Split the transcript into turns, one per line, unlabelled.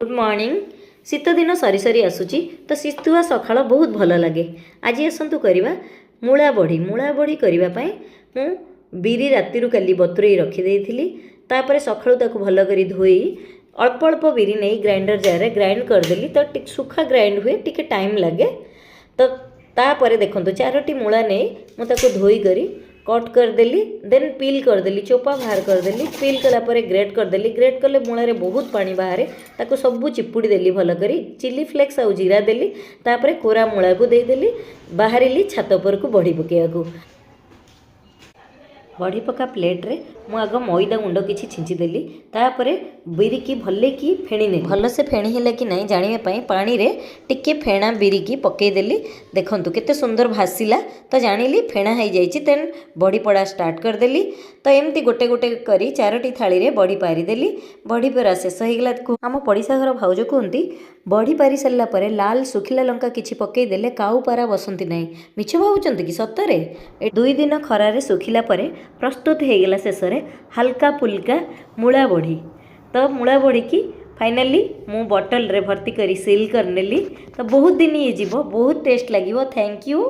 Good morning. शीत दिन सरी सरी आसूची तो शीतुआ सकाळ बहुत भल लगे। आज आसतु करवा मूला बढ़ी करने मु बिरी राति काली बतुरई रखीदी तापर सकाळू ताकू भल कर धोई अल्प अल्प बिरी नहीं ग्राइंडर जार ग्राइंड करदेली तो सुखा ग्राइंड हुए टिके टाइम लगे। तो तापर देखो 4टी मूला नहीं मुझे धोई करी कट करदेली देन पील करदेली चोपा बाहर करदेली पील कलापर ग्रेट करदेली ग्रेट कले मूलारे बहुत पानी बाहर ताको सबू चिपुड़ी देली भल करी चिली फ्लेक्स आउ जीरा देली तापर कोरा मूला को देदेली बाहरिली छात पर को बड़ी पकेया बड़ी पका प्लेट रे मु आग मैदा गुंड किसी छिंचीदेली तापर बिरी की भले की फेणी भल से फेणी है कि नहीं जानापी पानी रे टिके फेणा बिरी की पकईदेली देखंतु केते सुंदर भासीला तो जानिली फेणा हो जाइए। देन बड़ी पड़ा स्टार्ट करदेली तो एमती गोटे गोटे करी 4टी थाली रे बड़ी पारिदेली बड़ी परा शेष होगला। आम पड़िशा घर भाउज कहती बड़ी पारी सारा पर लाल सुखिला लंका किसी पकईदेले काऊ पारा बसंती नहीं मिछ भावुंट कि सतरे 2 दिन खरारे सुखिला परे प्रस्तुत होगला शेष हल्का फुल्का मूला बढ़ी। तो मूला बढ़ी की फाइनाली मु बॉटल रे भर्ती करी सील करनेली तो बहुत दिन ये जीव बहुत टेस्ट लगे। Thank you.